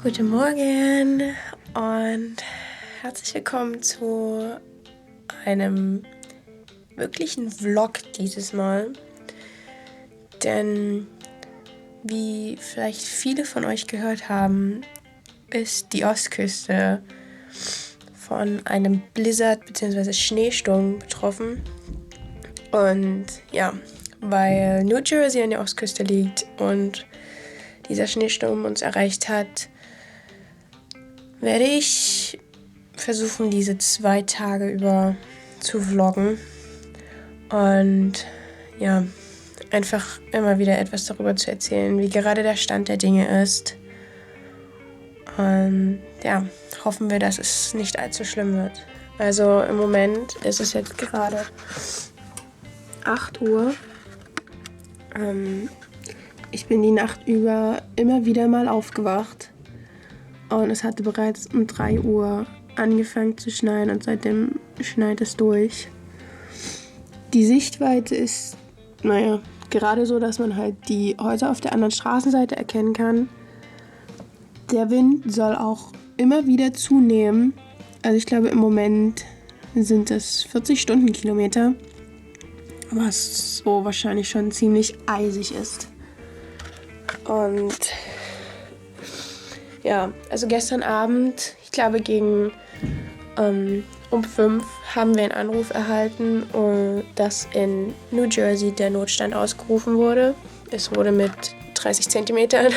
Guten Morgen und herzlich willkommen zu einem wirklichen Vlog dieses Mal. Denn wie vielleicht viele von euch gehört haben, ist die Ostküste von einem Blizzard bzw. Schneesturm betroffen. Und ja, weil New Jersey an der Ostküste liegt und dieser Schneesturm uns erreicht hat, werde ich versuchen, diese 2 Tage über zu vloggen und ja, einfach immer wieder etwas darüber zu erzählen, wie gerade der Stand der Dinge ist. Und ja, hoffen wir, dass es nicht allzu schlimm wird. Also im Moment ist es jetzt gerade 8 Uhr. Ich bin die Nacht über immer wieder mal aufgewacht. Und es hatte bereits um 3 Uhr angefangen zu schneien und seitdem schneit es durch. Die Sichtweite ist, gerade so, dass man halt die Häuser auf der anderen Straßenseite erkennen kann. Der Wind soll auch immer wieder zunehmen. Also ich glaube, im Moment sind es 40 Stundenkilometer, was so wahrscheinlich schon ziemlich eisig ist. Und ja, also gestern Abend, ich glaube gegen um 5 haben wir einen Anruf erhalten, dass in New Jersey der Notstand ausgerufen wurde. Es wurde mit 30 Zentimetern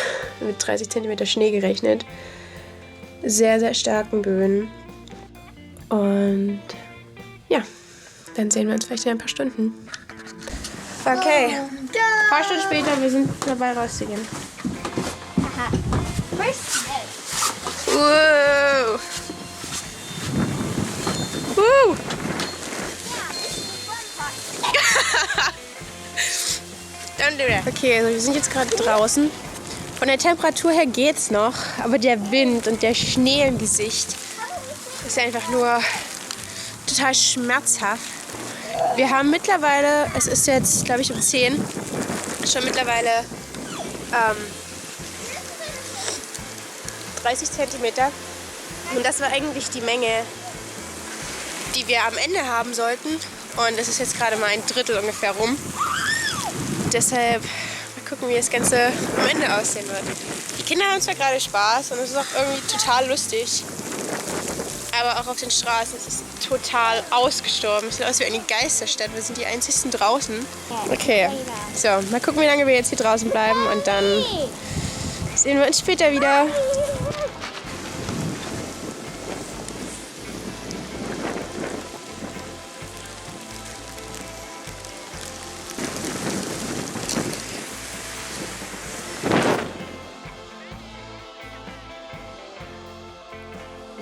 Schnee gerechnet. Sehr, sehr starken Böen. Und ja, dann sehen wir uns vielleicht in ein paar Stunden. Okay, ein paar Stunden später, wir sind dabei rauszugehen. Wow. Woo. Don't do that. Okay, also wir sind jetzt gerade draußen. Von der Temperatur her geht's noch, aber der Wind und der Schnee im Gesicht ist einfach nur total schmerzhaft. Wir haben mittlerweile, es ist jetzt, glaube ich, um 10, schon mittlerweile 30 Zentimeter. Und das war eigentlich die Menge, die wir am Ende haben sollten. Und es ist jetzt gerade mal ein Drittel ungefähr rum. Deshalb mal gucken, wie das Ganze am Ende aussehen wird. Die Kinder haben zwar gerade Spaß und es ist auch irgendwie total lustig. Aber auch auf den Straßen ist es total ausgestorben. Es sieht aus wie eine Geisterstadt. Wir sind die einzigsten draußen. Okay, so, mal gucken, wie lange wir jetzt hier draußen bleiben. Und dann sehen wir uns später wieder.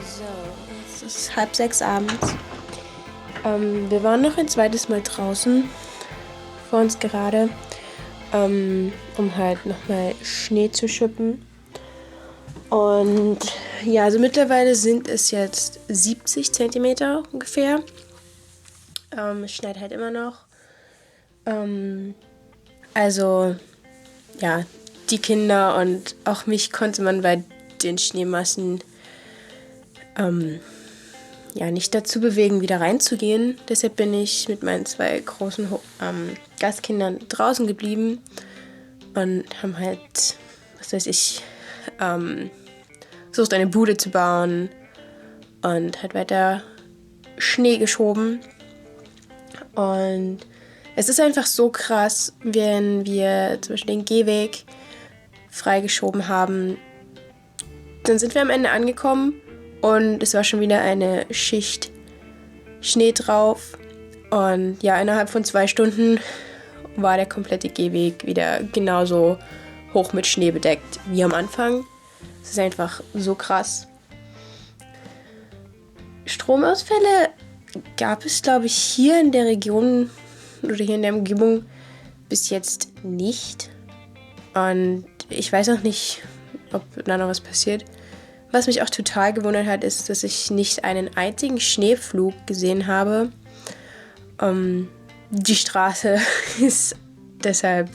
So, jetzt ist es 5:30 abends. Wir waren noch ein zweites Mal draußen, vor uns gerade, um halt nochmal Schnee zu schippen. Und ja, also mittlerweile sind es jetzt 70 Zentimeter ungefähr. Es schneit halt immer noch. Also ja, die Kinder und auch mich konnte man bei den Schneemassen nicht dazu bewegen, wieder reinzugehen. Deshalb bin ich mit meinen 2 großen Gastkindern draußen geblieben und haben halt, versucht eine Bude zu bauen und halt weiter Schnee geschoben. Und es ist einfach so krass, wenn wir zum Beispiel den Gehweg freigeschoben haben, dann sind wir am Ende angekommen. Und es war schon wieder eine Schicht Schnee drauf. Und ja, innerhalb von 2 Stunden war der komplette Gehweg wieder genauso hoch mit Schnee bedeckt wie am Anfang. Es ist einfach so krass. Stromausfälle gab es, glaube ich, hier in der Region oder hier in der Umgebung bis jetzt nicht. Und ich weiß auch nicht, ob da noch was passiert. Was mich auch total gewundert hat, ist, dass ich nicht einen einzigen Schneeflug gesehen habe. Die Straße ist deshalb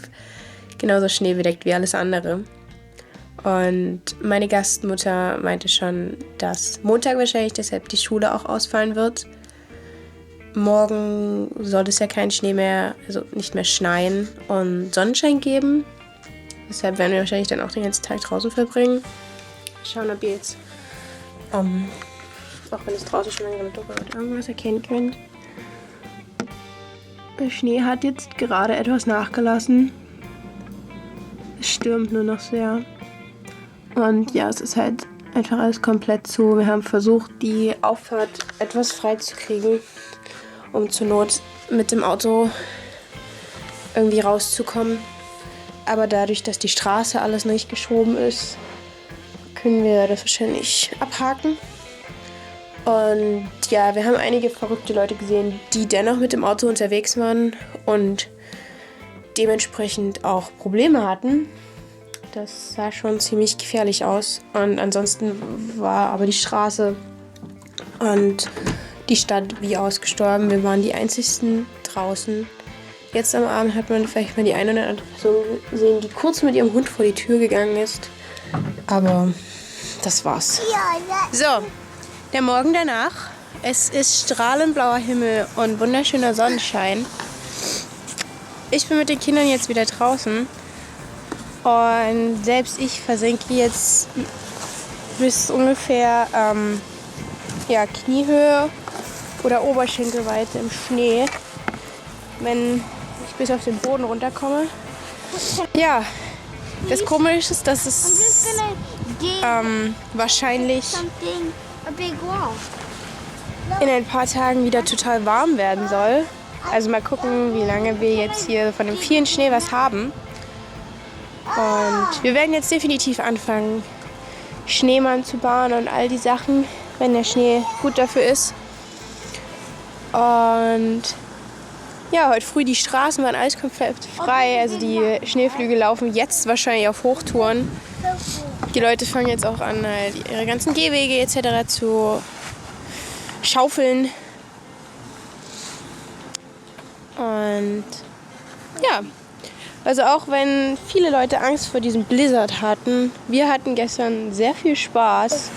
genauso schneebedeckt wie alles andere. Und meine Gastmutter meinte schon, dass Montag wahrscheinlich deshalb die Schule auch ausfallen wird. Morgen soll es ja keinen Schnee mehr, also nicht mehr schneien und Sonnenschein geben. Deshalb werden wir wahrscheinlich dann auch den ganzen Tag draußen verbringen. Schauen, ob ihr jetzt, auch wenn es draußen schon langsam dunkel wird, irgendwas erkennen könnt. Der Schnee hat jetzt gerade etwas nachgelassen. Es stürmt nur noch sehr. Und ja, es ist halt einfach alles komplett zu. Wir haben versucht, die Auffahrt etwas frei zu kriegen, um zur Not mit dem Auto irgendwie rauszukommen. Aber dadurch, dass die Straße alles nicht geschoben ist, können wir das wahrscheinlich abhaken. Und ja, wir haben einige verrückte Leute gesehen, die dennoch mit dem Auto unterwegs waren und dementsprechend auch Probleme hatten. Das sah schon ziemlich gefährlich aus. Und ansonsten war aber die Straße und die Stadt wie ausgestorben. Wir waren die einzigsten draußen. Jetzt am Abend hat man vielleicht mal die eine oder andere Person gesehen, die kurz mit ihrem Hund vor die Tür gegangen ist. Aber das war's. So, der Morgen danach. Es ist strahlend blauer Himmel und wunderschöner Sonnenschein. Ich bin mit den Kindern jetzt wieder draußen. Und selbst ich versinke jetzt bis ungefähr Kniehöhe oder Oberschenkelweite im Schnee, wenn ich bis auf den Boden runterkomme. Ja, das Komische ist, dass es wahrscheinlich in ein paar Tagen wieder total warm werden soll. Also mal gucken, wie lange wir jetzt hier von dem vielen Schnee was haben. Und wir werden jetzt definitiv anfangen, Schneemann zu bauen und all die Sachen, wenn der Schnee gut dafür ist. Und ja, heute früh die Straßen waren alles komplett frei. Also die Schneeflüge laufen jetzt wahrscheinlich auf Hochtouren. Die Leute fangen jetzt auch an, halt ihre ganzen Gehwege etc. zu schaufeln. Und ja, also auch wenn viele Leute Angst vor diesem Blizzard hatten, wir hatten gestern sehr viel Spaß.